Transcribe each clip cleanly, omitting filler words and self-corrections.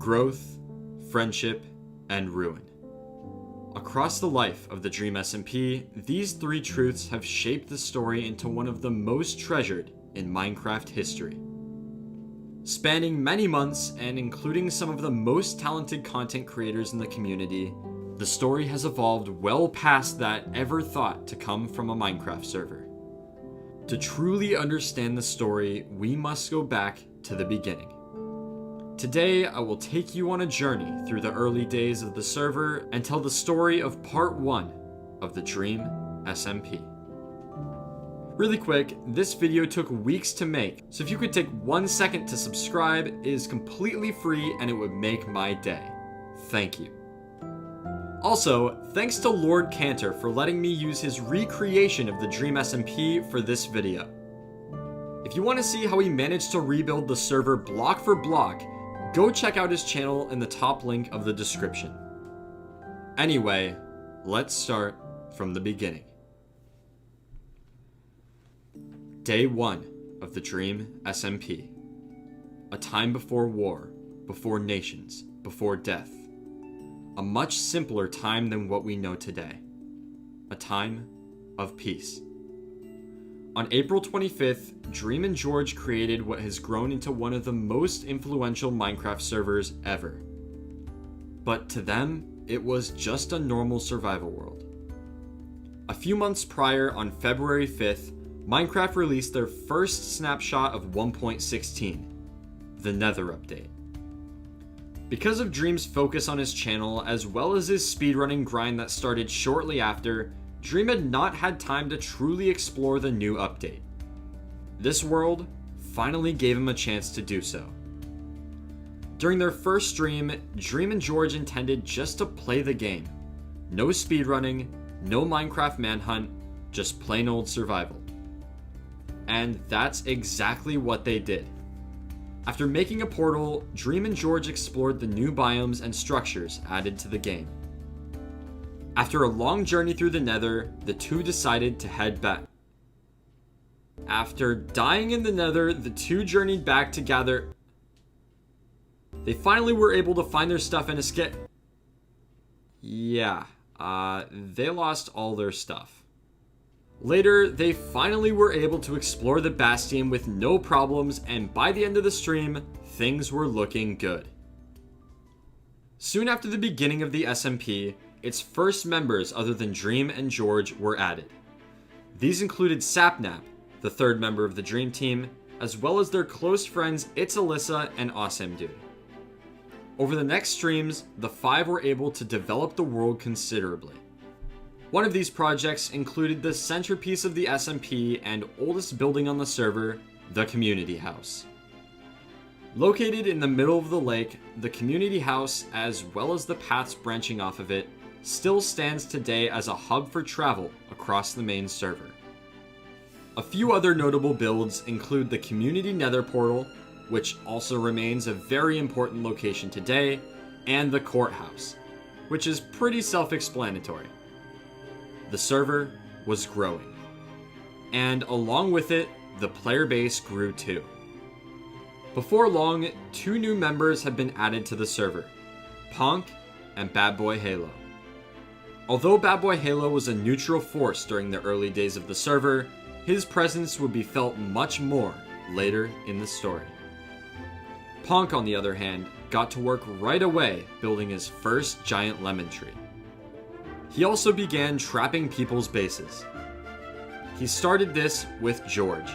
growth, friendship, and ruin. Across the life of the Dream SMP, these three truths have shaped the story into one of the most treasured in Minecraft history. Spanning many months and including some of the most talented content creators in the community, the story has evolved well past that ever thought to come from a Minecraft server. To truly understand the story, we must go back to the beginning. Today, I will take you on a journey through the early days of the server and tell the story of part 1 of the Dream SMP. Really quick, this video took weeks to make, so if you could take 1 second to subscribe, it is completely free and it would make my day. Thank you. Also, thanks to Lord Cantor for letting me use his recreation of the Dream SMP for this video. If you want to see how he managed to rebuild the server block for block, go check out his channel in the top link of the description. Anyway, let's start from the beginning. Day 1 of the Dream SMP. A time before war, before nations, before death. A much simpler time than what we know today. A time of peace. On April 25th, Dream and George created what has grown into one of the most influential Minecraft servers ever. But to them, it was just a normal survival world. A few months prior, on February 5th, Minecraft released their first snapshot of 1.16, the Nether update. Because of Dream's focus on his channel, as well as his speedrunning grind that started shortly after, Dream had not had time to truly explore the new update. This world finally gave him a chance to do so. During their first stream, Dream and George intended just to play the game. No speedrunning, no Minecraft manhunt, just plain old survival. And that's exactly what they did. After making a portal, Dream and George explored the new biomes and structures added to the game. After a long journey through the Nether, the two decided to head back. After dying in the Nether, the two journeyed back to gather. They finally were able to find their stuff and escape. Yeah, they lost all their stuff. Later, they finally were able to explore the Bastion with no problems, and by the end of the stream, things were looking good. Soon after the beginning of the SMP, its first members other than Dream and George were added. These included Sapnap, the third member of the Dream team, as well as their close friends It's Alyssa and Awesome Dude. Over the next streams, the five were able to develop the world considerably. One of these projects included the centerpiece of the SMP and oldest building on the server, the Community House. Located in the middle of the lake, the Community House, as well as the paths branching off of it, still stands today as a hub for travel across the main server. A few other notable builds include the Community Nether Portal, which also remains a very important location today, and the Courthouse, which is pretty self-explanatory. The server was growing, and along with it, the player base grew too. Before long, two new members have been added to the server, Ponk and Bad Boy Halo. Although Bad Boy Halo was a neutral force during the early days of the server, his presence would be felt much more later in the story. Ponk, on the other hand, got to work right away building his first giant lemon tree. He also began trapping people's bases. He started this with George.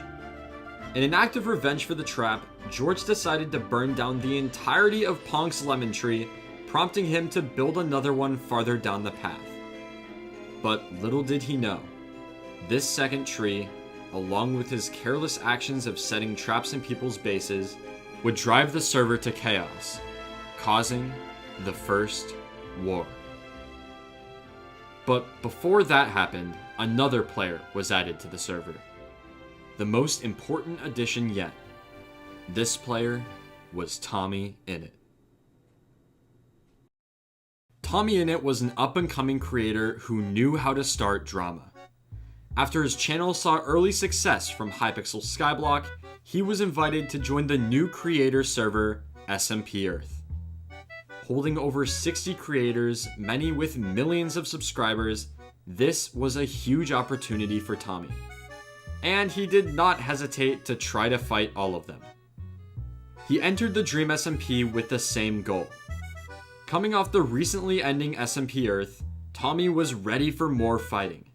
In an act of revenge for the trap, George decided to burn down the entirety of Ponk's lemon tree, prompting him to build another one farther down the path. But little did he know, this second tree, along with his careless actions of setting traps in people's bases, would drive the server to chaos, causing the first war. But before that happened, another player was added to the server. The most important addition yet. This player was TommyInnit. TommyInnit was an up-and-coming creator who knew how to start drama. After his channel saw early success from Hypixel Skyblock, he was invited to join the new creator server, SMP Earth. holding over 60 creators, many with millions of subscribers, this was a huge opportunity for Tommy. And he did not hesitate to try to fight all of them. He entered the Dream SMP with the same goal. Coming off the recently ending SMP Earth, Tommy was ready for more fighting.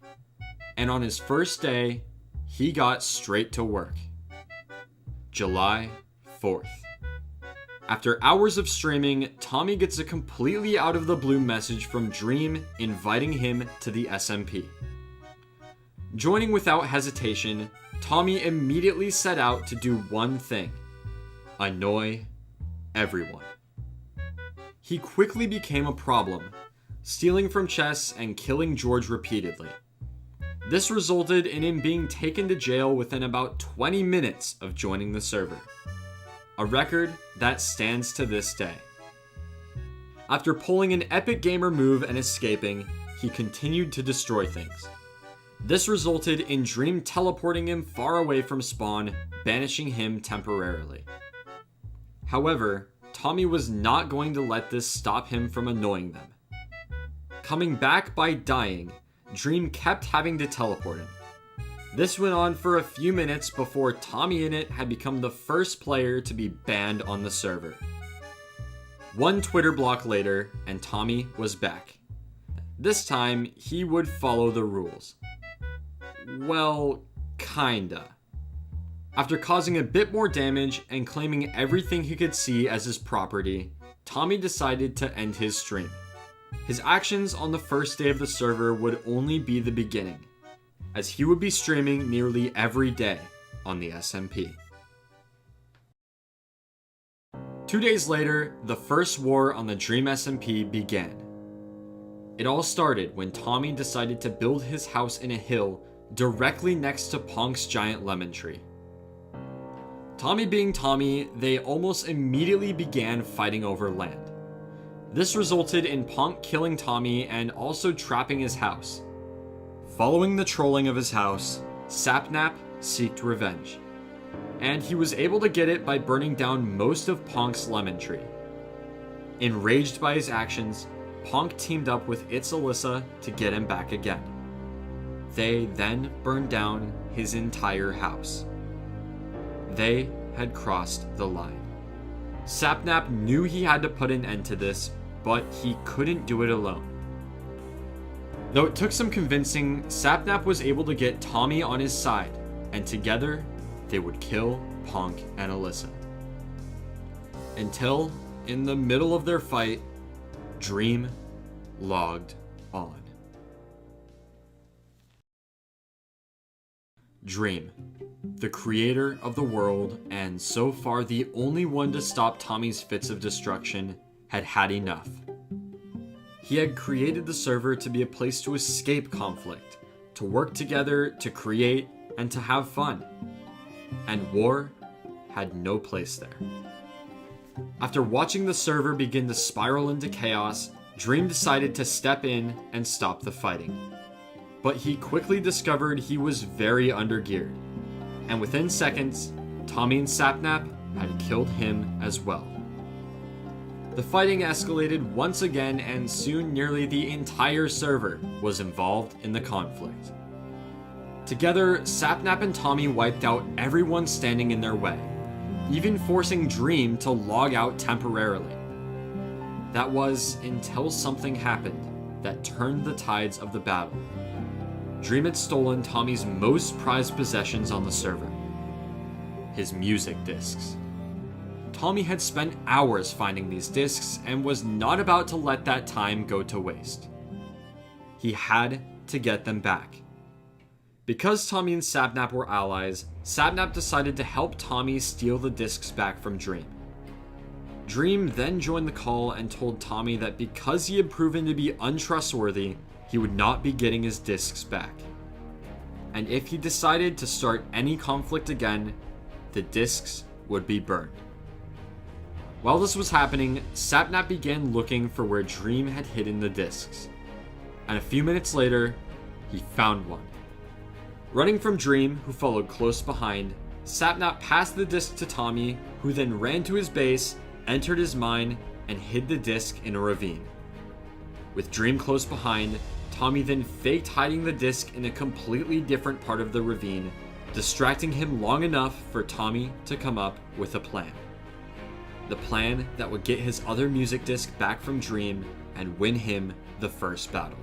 And on his first day, he got straight to work. July 4th. After hours of streaming, Tommy gets a completely out of the blue message from Dream inviting him to the SMP. Joining without hesitation, Tommy immediately set out to do one thing: annoy everyone. He quickly became a problem, stealing from chests and killing George repeatedly. This resulted in him being taken to jail within about 20 minutes of joining the server. A record that stands to this day. After pulling an epic gamer move and escaping, he continued to destroy things. This resulted in Dream teleporting him far away from spawn, banishing him temporarily. However, Tommy was not going to let this stop him from annoying them. Coming back by dying, Dream kept having to teleport him. This went on for a few minutes before TommyInnit had become the first player to be banned on the server. One Twitter block later, and Tommy was back. This time, he would follow the rules. Well, kinda. After causing a bit more damage and claiming everything he could see as his property, Tommy decided to end his stream. His actions on the first day of the server would only be the beginning, as he would be streaming nearly every day on the SMP. 2 days later, the first war on the Dream SMP began. It all started when Tommy decided to build his house in a hill directly next to Punk's giant lemon tree. Tommy being Tommy, they almost immediately began fighting over land. This resulted in Punk killing Tommy and also trapping his house. Following the trolling of his house, Sapnap sought revenge, and he was able to get it by burning down most of Punk's lemon tree. Enraged by his actions, Punk teamed up with its Alyssa to get him back again. They then burned down his entire house. They had crossed the line. Sapnap knew he had to put an end to this, but he couldn't do it alone. Though it took some convincing, Sapnap was able to get Tommy on his side, and together, they would kill Punk and Alyssa. Until, in the middle of their fight, Dream logged on. Dream, the creator of the world and so far the only one to stop Tommy's fits of destruction, had had enough. He had created the server to be a place to escape conflict, to work together, to create, and to have fun. And war had no place there. After watching the server begin to spiral into chaos, Dream decided to step in and stop the fighting. But he quickly discovered he was very undergeared, and within seconds, Tommy and Sapnap had killed him as well. The fighting escalated once again, and soon nearly the entire server was involved in the conflict. Together, Sapnap and Tommy wiped out everyone standing in their way, even forcing Dream to log out temporarily. That was until something happened that turned the tides of the battle. Dream had stolen Tommy's most prized possessions on the server: his music discs. Tommy had spent hours finding these discs and was not about to let that time go to waste. He had to get them back. Because Tommy and Sapnap were allies, Sapnap decided to help Tommy steal the discs back from Dream. Dream then joined the call and told Tommy that because he had proven to be untrustworthy, he would not be getting his discs back. And if he decided to start any conflict again, the discs would be burned. While this was happening, Sapnap began looking for where Dream had hidden the discs. And a few minutes later, he found one. Running from Dream, who followed close behind, Sapnap passed the disc to Tommy, who then ran to his base, entered his mine, and hid the disc in a ravine. With Dream close behind, Tommy then faked hiding the disc in a completely different part of the ravine, distracting him long enough for Tommy to come up with a plan. The plan that would get his other music disc back from Dream and win him the first battle.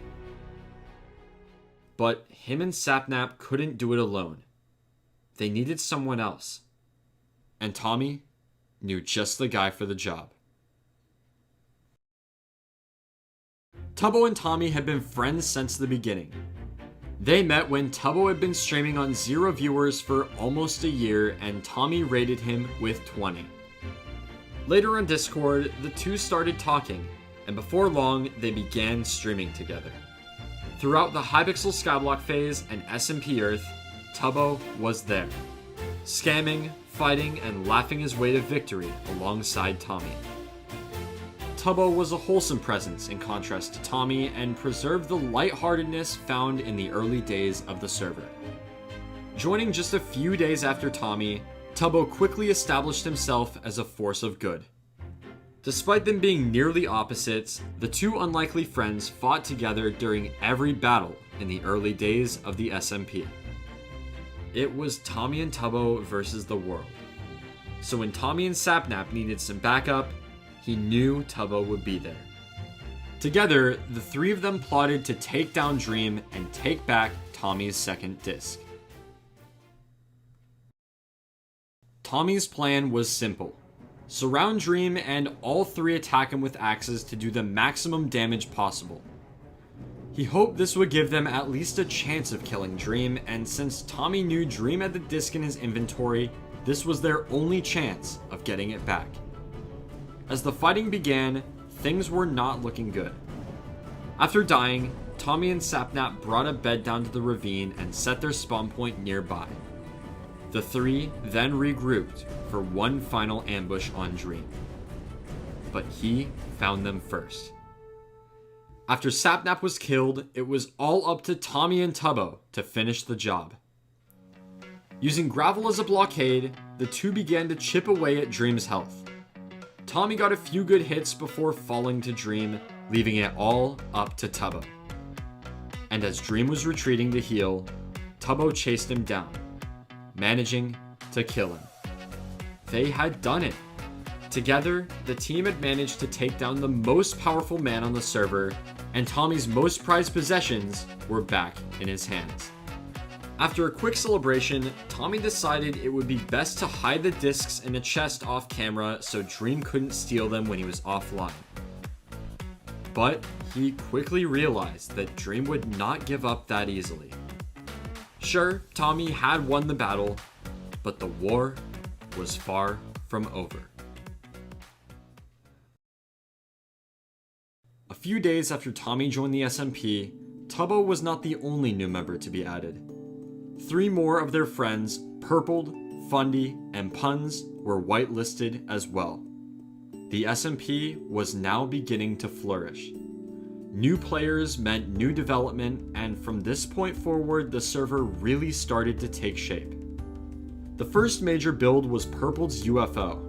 But him and Sapnap couldn't do it alone. They needed someone else. And Tommy knew just the guy for the job. Tubbo and Tommy had been friends since the beginning. They met when Tubbo had been streaming on 0 viewers for almost a year and Tommy rated him with 20. Later on Discord, the two started talking, and before long, they began streaming together. Throughout the Hypixel Skyblock phase and SMP Earth, Tubbo was there, scamming, fighting, and laughing his way to victory alongside Tommy. Tubbo was a wholesome presence in contrast to Tommy and preserved the lightheartedness found in the early days of the server. Joining just a few days after Tommy, Tubbo quickly established himself as a force of good. Despite them being nearly opposites, the two unlikely friends fought together during every battle in the early days of the SMP. It was Tommy and Tubbo versus the world. So when Tommy and Sapnap needed some backup, he knew Tubbo would be there. Together, the three of them plotted to take down Dream and take back Tommy's second disc. Tommy's plan was simple. Surround Dream and all three attack him with axes to do the maximum damage possible. He hoped this would give them at least a chance of killing Dream, and since Tommy knew Dream had the disc in his inventory, this was their only chance of getting it back. As the fighting began, things were not looking good. After dying, Tommy and Sapnap brought a bed down to the ravine and set their spawn point nearby. The three then regrouped for one final ambush on Dream. But he found them first. After Sapnap was killed, it was all up to Tommy and Tubbo to finish the job. Using gravel as a blockade, the two began to chip away at Dream's health. Tommy got a few good hits before falling to Dream, leaving it all up to Tubbo. And as Dream was retreating to heal, Tubbo chased him down, managing to kill him. They had done it. Together, the team had managed to take down the most powerful man on the server, and Tommy's most prized possessions were back in his hands. After a quick celebration, Tommy decided it would be best to hide the discs in a chest off camera so Dream couldn't steal them when he was offline. But he quickly realized that Dream would not give up that easily. Sure, Tommy had won the battle, but the war was far from over. A few days after Tommy joined the SMP, Tubbo was not the only new member to be added. 3 more of their friends, Purpled, Fundy, and Puns, were whitelisted as well. The SMP was now beginning to flourish. New players meant new development, and from this point forward, the server really started to take shape. The first major build was Purpled's UFO.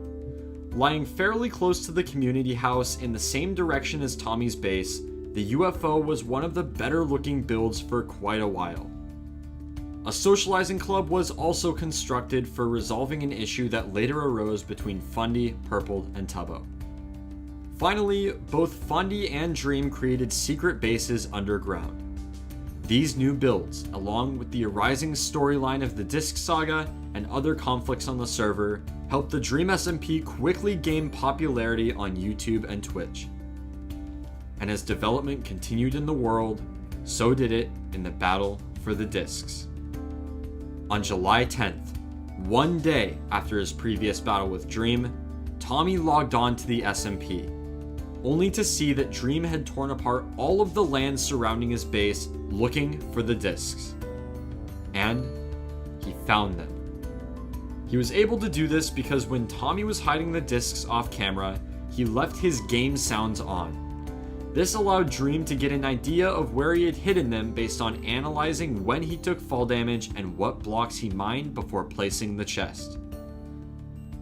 Lying fairly close to the community house in the same direction as Tommy's base, the UFO was one of the better looking builds for quite a while. A socializing club was also constructed for resolving an issue that later arose between Fundy, Purpled, and Tubbo. Finally, both Fundy and Dream created secret bases underground. These new builds, along with the arising storyline of the Disc Saga and other conflicts on the server, helped the Dream SMP quickly gain popularity on YouTube and Twitch. And as development continued in the world, so did it in the battle for the discs. On July 10th, one day after his previous battle with Dream, Tommy logged on to the SMP, only to see that Dream had torn apart all of the land surrounding his base looking for the discs. And he found them. He was able to do this because when Tommy was hiding the discs off camera, he left his game sounds on. This allowed Dream to get an idea of where he had hidden them based on analyzing when he took fall damage and what blocks he mined before placing the chest.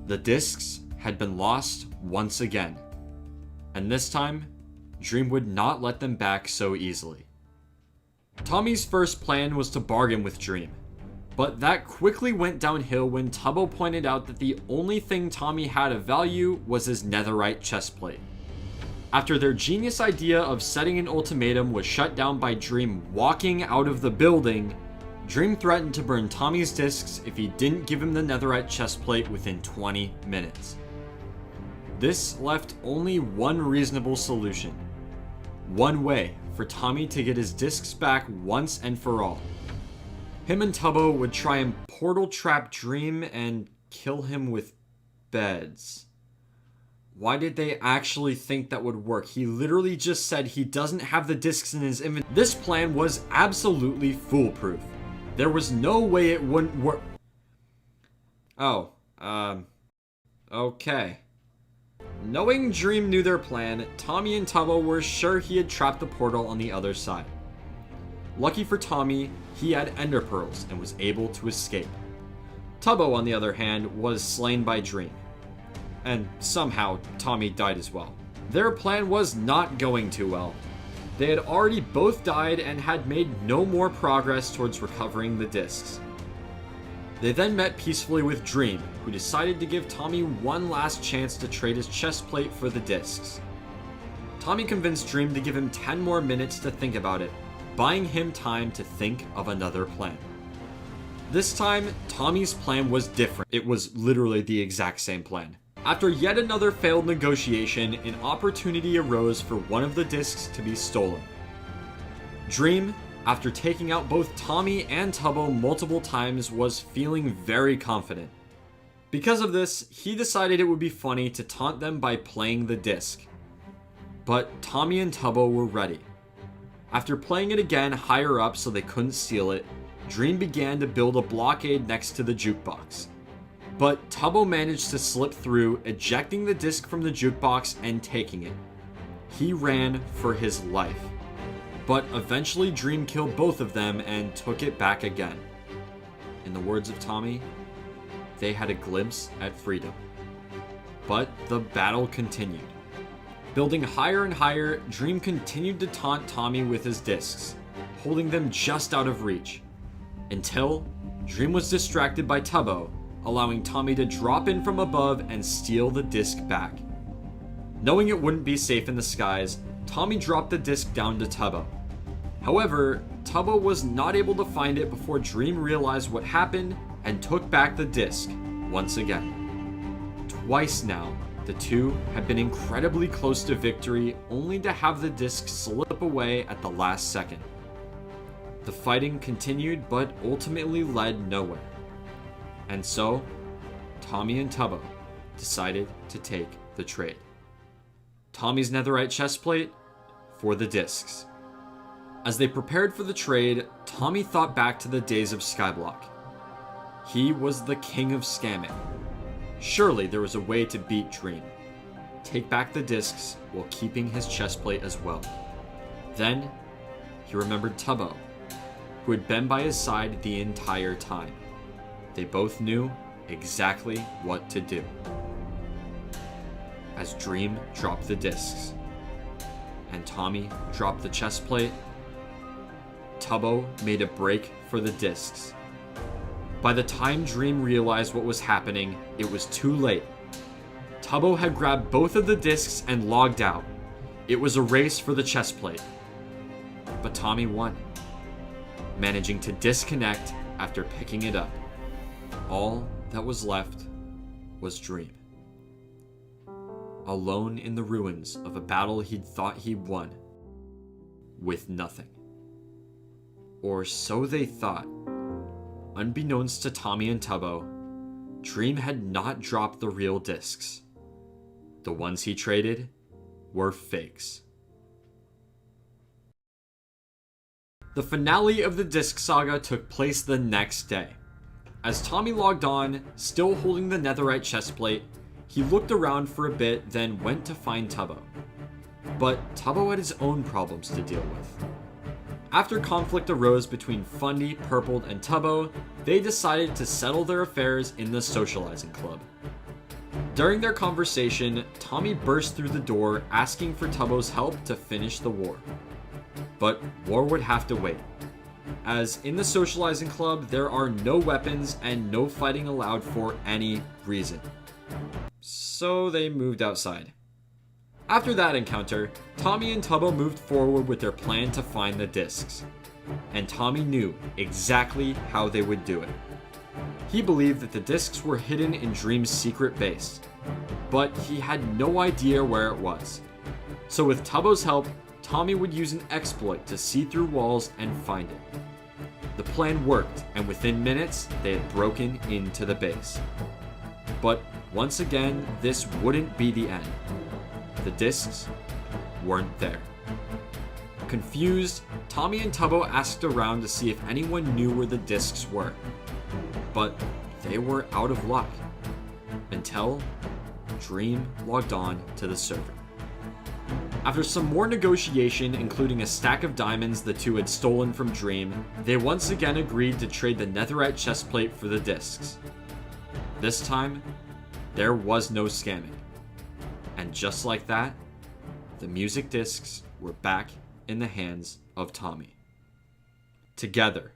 The discs had been lost once again. And this time, Dream would not let them back so easily. Tommy's first plan was to bargain with Dream, but that quickly went downhill when Tubbo pointed out that the only thing Tommy had of value was his netherite chestplate. After their genius idea of setting an ultimatum was shut down by Dream walking out of the building, Dream threatened to burn Tommy's discs if he didn't give him the netherite chestplate within 20 minutes. This left only one reasonable solution. One way for Tommy to get his discs back once and for all. Him and Tubbo would try and portal trap Dream and kill him with beds. Why did they actually think that would work? He literally just said he doesn't have the discs in his inventory. This plan was absolutely foolproof. There was no way it wouldn't work. Okay. Knowing Dream knew their plan, Tommy and Tubbo were sure he had trapped the portal on the other side. Lucky for Tommy, he had ender pearls and was able to escape. Tubbo, on the other hand, was slain by Dream. And somehow, Tommy died as well. Their plan was not going too well. They had already both died and had made no more progress towards recovering the discs. They then met peacefully with Dream, who decided to give Tommy one last chance to trade his chestplate for the discs. Tommy convinced Dream to give him 10 more minutes to think about it, buying him time to think of another plan. This time, Tommy's plan was different. It was literally the exact same plan. After yet another failed negotiation, an opportunity arose for one of the discs to be stolen. Dream, after taking out both Tommy and Tubbo multiple times, was feeling very confident. Because of this, he decided it would be funny to taunt them by playing the disc. But Tommy and Tubbo were ready. After playing it again higher up so they couldn't steal it, Dream began to build a blockade next to the jukebox. But Tubbo managed to slip through, ejecting the disc from the jukebox and taking it. He ran for his life. But eventually Dream killed both of them and took it back again. In the words of Tommy, they had a glimpse at freedom. But the battle continued. Building higher and higher, Dream continued to taunt Tommy with his discs, holding them just out of reach. Until Dream was distracted by Tubbo, allowing Tommy to drop in from above and steal the disc back. Knowing it wouldn't be safe in the skies, Tommy dropped the disc down to Tubbo. However, Tubbo was not able to find it before Dream realized what happened and took back the disc once again. Twice now, the two had been incredibly close to victory, only to have the disc slip away at the last second. The fighting continued, but ultimately led nowhere. And so, Tommy and Tubbo decided to take the trade. Tommy's netherite chestplate for the discs. As they prepared for the trade, Tommy thought back to the days of Skyblock. He was the king of scamming. Surely there was a way to beat Dream. Take back the discs while keeping his chestplate as well. Then, he remembered Tubbo, who had been by his side the entire time. They both knew exactly what to do. As Dream dropped the discs, and Tommy dropped the chestplate, Tubbo made a break for the discs. By the time Dream realized what was happening, it was too late. Tubbo had grabbed both of the discs and logged out. It was a race for the chestplate. But Tommy won, managing to disconnect after picking it up. All that was left was Dream. Alone in the ruins of a battle he'd thought he'd won, with nothing. Or so they thought. Unbeknownst to Tommy and Tubbo, Dream had not dropped the real discs. The ones he traded were fakes. The finale of the disc saga took place the next day. As Tommy logged on, still holding the netherite chestplate, he looked around for a bit, then went to find Tubbo. But Tubbo had his own problems to deal with. After conflict arose between Fundy, Purpled, and Tubbo, they decided to settle their affairs in the socializing club. During their conversation, Tommy burst through the door asking for Tubbo's help to finish the war. But war would have to wait, as in the socializing club there are no weapons and no fighting allowed for any reason. So they moved outside. After that encounter, Tommy and Tubbo moved forward with their plan to find the discs. And Tommy knew exactly how they would do it. He believed that the discs were hidden in Dream's secret base, but he had no idea where it was. So with Tubbo's help, Tommy would use an exploit to see through walls and find it. The plan worked, and within minutes, they had broken into the base. But once again, this wouldn't be the end. The discs weren't there. Confused, Tommy and Tubbo asked around to see if anyone knew where the discs were. But they were out of luck. Until Dream logged on to the server. After some more negotiation, including a stack of diamonds the two had stolen from Dream, they once again agreed to trade the netherite chestplate for the discs. This time, there was no scamming. And just like that, the music discs were back in the hands of Tommy. Together,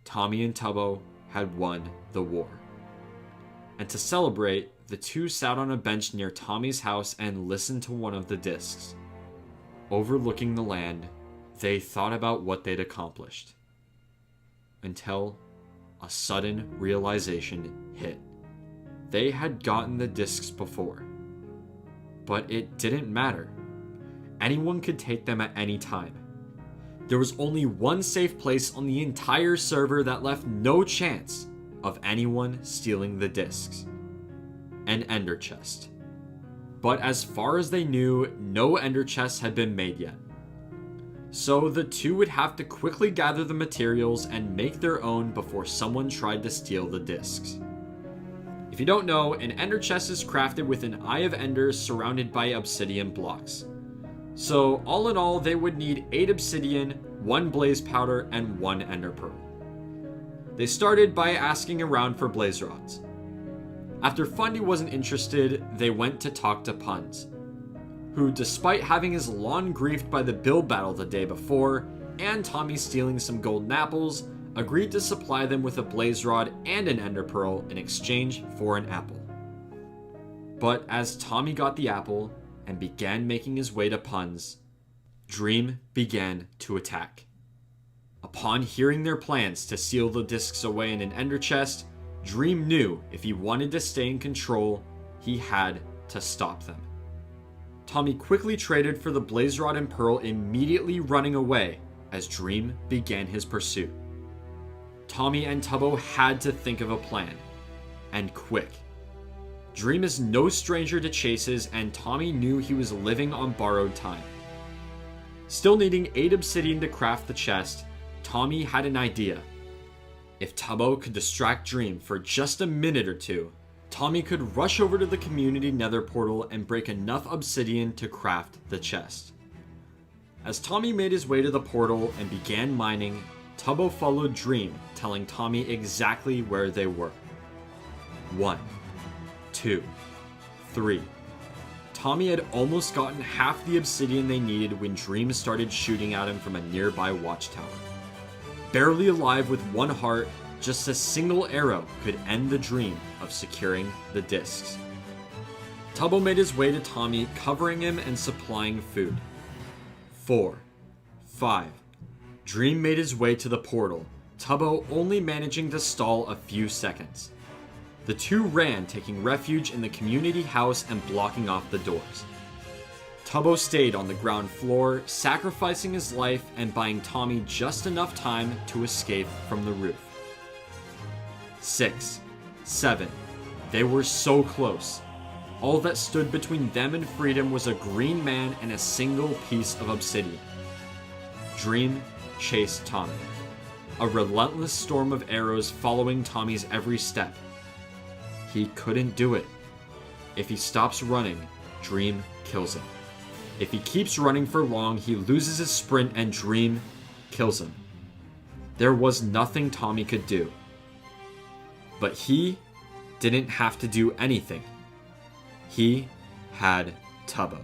Tommy and Tubbo had won the war. And to celebrate, the two sat on a bench near Tommy's house and listened to one of the discs. Overlooking the land, they thought about what they'd accomplished. Until a sudden realization hit. They had gotten the discs before. But it didn't matter. Anyone could take them at any time. There was only one safe place on the entire server that left no chance of anyone stealing the discs. An ender chest. But as far as they knew, no ender chests had been made yet. So the two would have to quickly gather the materials and make their own before someone tried to steal the discs. If you don't know, an ender chest is crafted with an eye of ender surrounded by obsidian blocks. So all in all, they would need 8 obsidian, 1 blaze powder, and 1 ender pearl. They started by asking around for blaze rods. After Fundy wasn't interested, they went to talk to Puns, who, despite having his lawn griefed by the build battle the day before, and Tommy stealing some golden apples, agreed to supply them with a blaze rod and an ender pearl in exchange for an apple. But as Tommy got the apple and began making his way to Puns, Dream began to attack. Upon hearing their plans to seal the discs away in an ender chest, Dream knew if he wanted to stay in control, he had to stop them. Tommy quickly traded for the blaze rod and pearl, immediately running away as Dream began his pursuit. Tommy and Tubbo had to think of a plan, and quick. Dream is no stranger to chases, and Tommy knew he was living on borrowed time. Still needing 8 obsidian to craft the chest, Tommy had an idea. If Tubbo could distract Dream for just a minute or two, Tommy could rush over to the community nether portal and break enough obsidian to craft the chest. As Tommy made his way to the portal and began mining, Tubbo followed Dream, telling Tommy exactly where they were. 1, 2, 3. Tommy had almost gotten half the obsidian they needed when Dream started shooting at him from a nearby watchtower. Barely alive with 1 heart, just a single arrow could end the dream of securing the discs. Tubbo made his way to Tommy, covering him and supplying food. 4, 5. Dream made his way to the portal, Tubbo only managing to stall a few seconds. The two ran, taking refuge in the community house and blocking off the doors. Tubbo stayed on the ground floor, sacrificing his life and buying Tommy just enough time to escape from the roof. 6, 7. They were so close. All that stood between them and freedom was a green man and a single piece of obsidian. Dream chased Tommy, a relentless storm of arrows following Tommy's every step. He couldn't do it. If he stops running, Dream kills him. If he keeps running for long, he loses his sprint and Dream kills him. There was nothing Tommy could do. But he didn't have to do anything. He had Tubbo.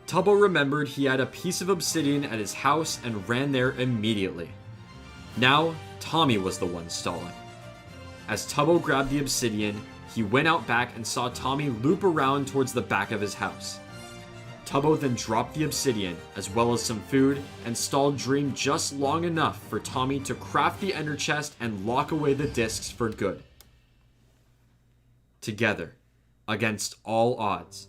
Tubbo remembered he had a piece of obsidian at his house and ran there immediately. Now, Tommy was the one stalling. As Tubbo grabbed the obsidian, he went out back and saw Tommy loop around towards the back of his house. Tubbo then dropped the obsidian, as well as some food, and stalled Dream just long enough for Tommy to craft the ender chest and lock away the discs for good. Together, against all odds,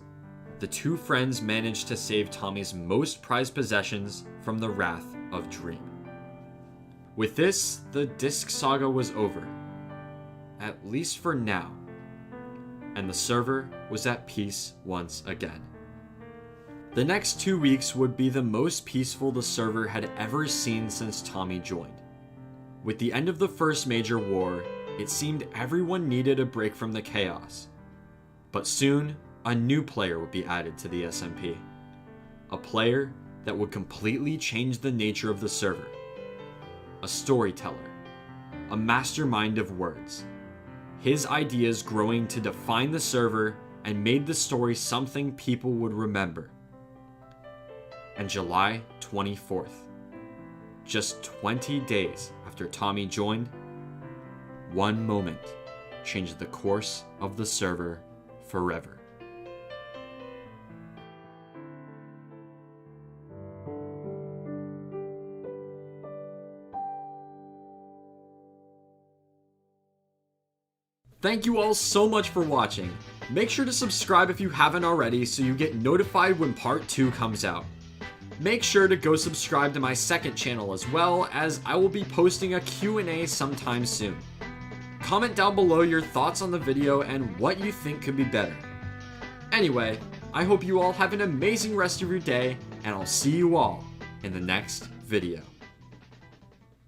the two friends managed to save Tommy's most prized possessions from the wrath of Dream. With this, the disc saga was over, at least for now, and the server was at peace once again. The next 2 weeks would be the most peaceful the server had ever seen since Tommy joined. With the end of the first major war, it seemed everyone needed a break from the chaos. But soon, a new player would be added to the SMP. A player that would completely change the nature of the server. A storyteller. A mastermind of words. His ideas growing to define the server and made the story something people would remember. And July 24th, just 20 days after Tommy joined, one moment changed the course of the server forever. Thank you all so much for watching. Make sure to subscribe if you haven't already so you get notified when part 2 comes out. Make sure to go subscribe to my second channel as well, as I will be posting a Q&A sometime soon. Comment down below your thoughts on the video and what you think could be better. Anyway, I hope you all have an amazing rest of your day, and I'll see you all in the next video.